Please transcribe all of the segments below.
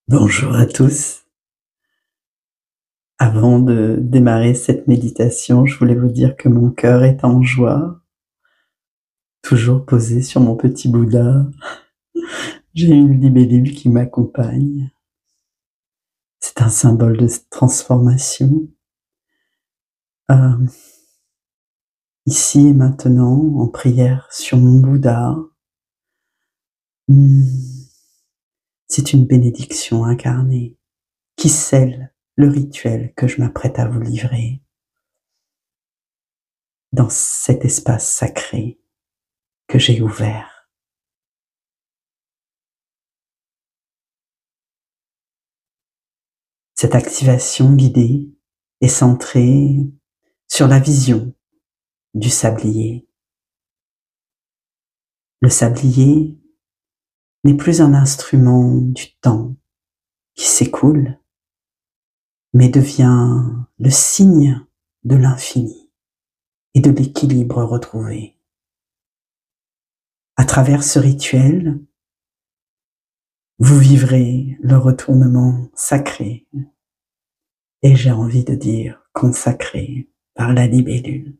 Bonjour à tous. Avant de démarrer cette méditation, je voulais vous dire que mon cœur est en joie, toujours posé sur mon petit Bouddha. J'ai une libellule qui m'accompagne. C'est un symbole de transformation. Ici et maintenant, en prière sur mon Bouddha, c'est une bénédiction incarnée qui scelle le rituel que je m'apprête à vous livrer dans cet espace sacré que j'ai ouvert. Cette activation guidée est centrée sur la vision du sablier. Le sablier n'est plus un instrument du temps qui s'écoule, mais devient le signe de l'infini et de l'équilibre retrouvé. À travers ce rituel, vous vivrez le retournement sacré, et j'ai envie de dire consacré par la libellule,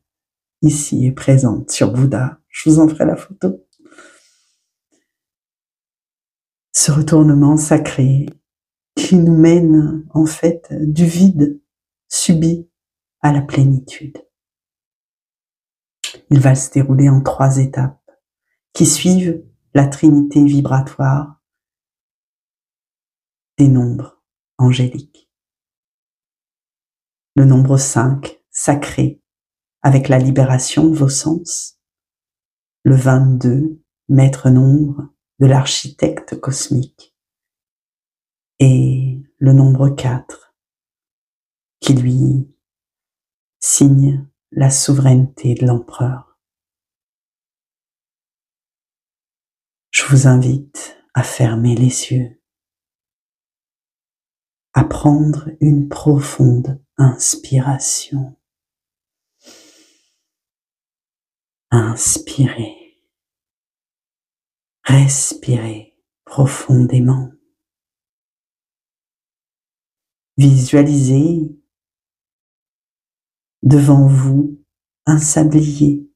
ici et présente sur Bouddha. Je vous en ferai la photo. Ce retournement sacré qui nous mène en fait du vide subi à la plénitude. Il va se dérouler en 3 étapes qui suivent la trinité vibratoire des nombres angéliques. Le nombre 5, sacré, avec la libération de vos sens. Le 22, maître nombre de l'architecte cosmique. Et le nombre 4, qui lui signe la souveraineté de l'empereur. Je vous invite à fermer les yeux, à prendre une profonde inspiration. Inspirez, respirez profondément. Visualisez devant vous un sablier.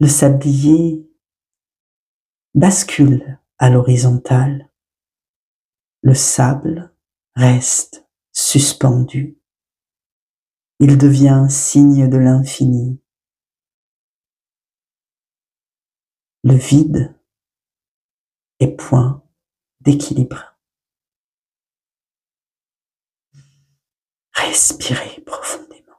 Le sablier bascule à l'horizontale. Le sable reste suspendu. Il devient signe de l'infini. Le vide est point d'équilibre. Respirez profondément.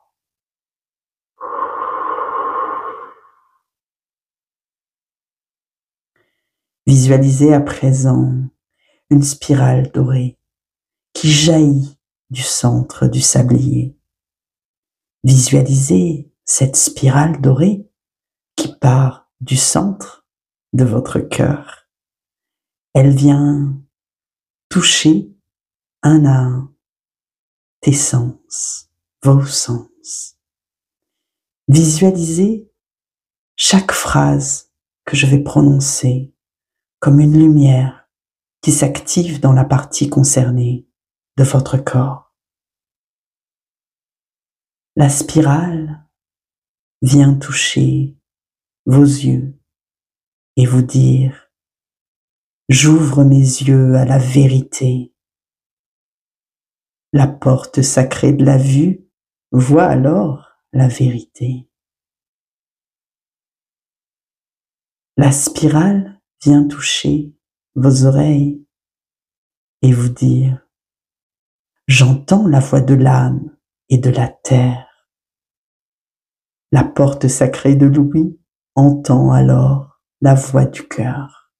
Visualisez à présent une spirale dorée qui jaillit du centre du sablier. Visualisez cette spirale dorée qui part du centre de votre cœur. Elle vient toucher un à un tes sens, vos sens. Visualisez chaque phrase que je vais prononcer comme une lumière qui s'active dans la partie concernée de votre corps. La spirale vient toucher vos yeux et vous dire « J'ouvre mes yeux à la vérité ». La porte sacrée de la vue voit alors la vérité. La spirale vient toucher vos oreilles et vous dire « J'entends la voix de l'âme et de la terre ». La porte sacrée de l'ouïe entend alors la voix du cœur.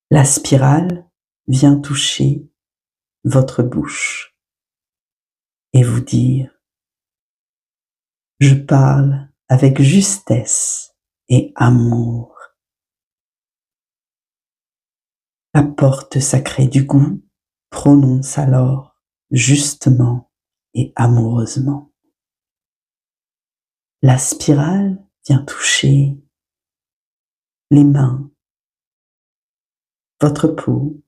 La spirale vient toucher votre bouche et vous dire « Je parle avec justesse et amour ». La porte sacrée du goût prononce alors justement et amoureusement. La spirale vient toucher les mains votre peau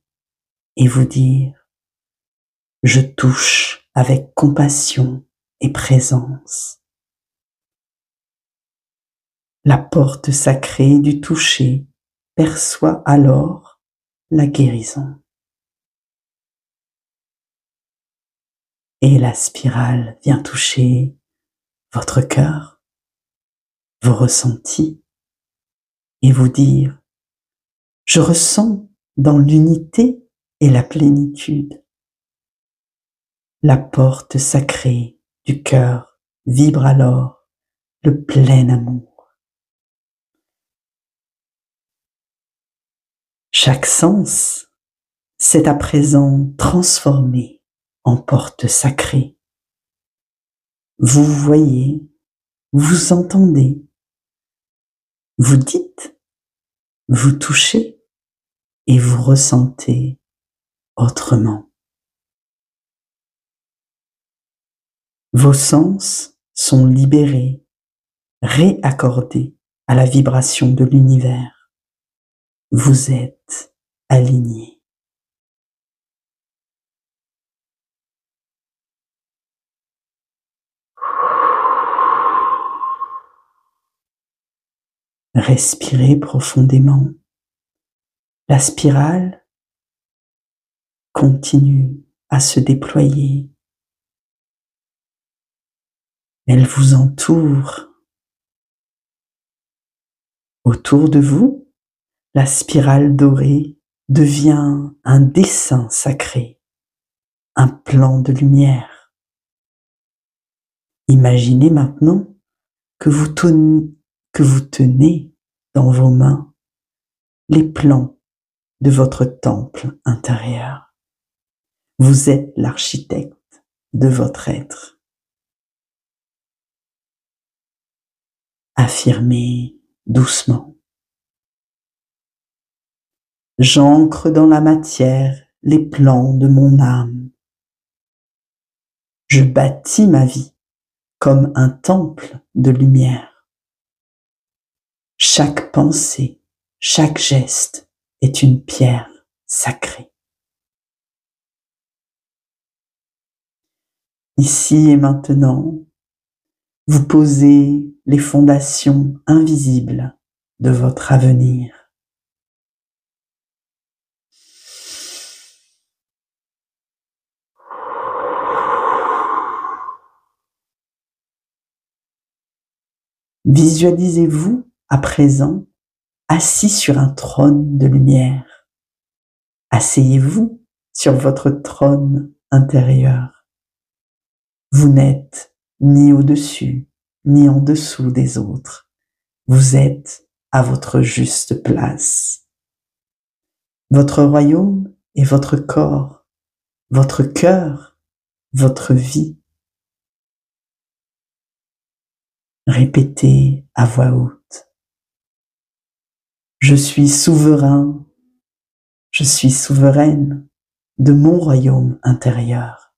et vous dire: je touche avec compassion et présence. La porte sacrée du toucher perçoit alors la guérison. Et la spirale vient toucher votre cœur, vos ressentis, et vous dire: je ressens dans l'unité et la plénitude. La porte sacrée du cœur vibre alors le plein amour. Chaque sens s'est à présent transformé en porte sacrée. Vous voyez, vous entendez, vous dites, vous touchez et vous ressentez autrement. Vos sens sont libérés, réaccordés à la vibration de l'univers. Vous êtes alignés. Respirez profondément. La spirale continue à se déployer. Elle vous entoure. Autour de vous, la spirale dorée devient un dessin sacré, un plan de lumière. Imaginez maintenant que vous tenez dans vos mains les plans de votre temple intérieur. Vous êtes l'architecte de votre être. Affirmez doucement: j'ancre dans la matière les plans de mon âme. Je bâtis ma vie comme un temple de lumière. Chaque pensée, chaque geste est une pierre sacrée. Ici et maintenant, vous posez les fondations invisibles de votre avenir. Visualisez-vous à présent assis sur un trône de lumière. Asseyez-vous sur votre trône intérieur. Vous n'êtes ni au-dessus, ni en dessous des autres. Vous êtes à votre juste place. Votre royaume est votre corps, votre cœur, votre vie. Répétez à voix haute: je suis souverain, je suis souveraine de mon royaume intérieur.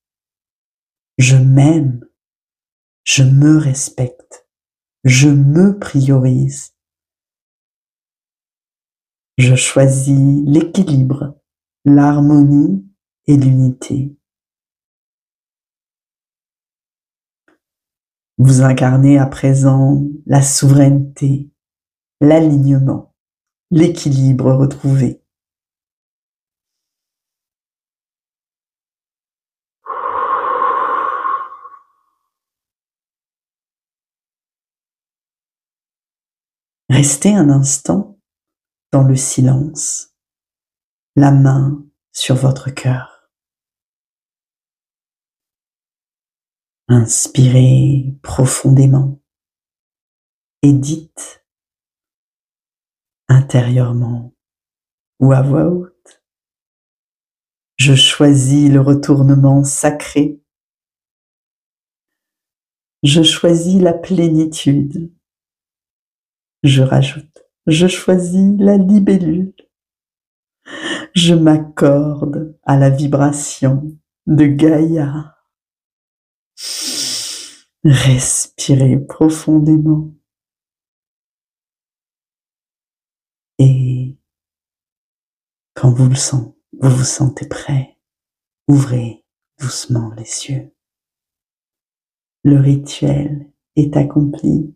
Je m'aime, je me respecte, je me priorise. Je choisis l'équilibre, l'harmonie et l'unité. Vous incarnez à présent la souveraineté, l'alignement, l'équilibre retrouvé. Restez un instant dans le silence, la main sur votre cœur. Inspirez profondément et dites intérieurement ou à voix haute: je choisis le retournement sacré. Je choisis la plénitude. Je rajoute: je choisis la libellule. Je m'accorde à la vibration de Gaïa. Respirez profondément et Quand vous vous sentez prêt, ouvrez doucement les yeux. Le rituel est accompli.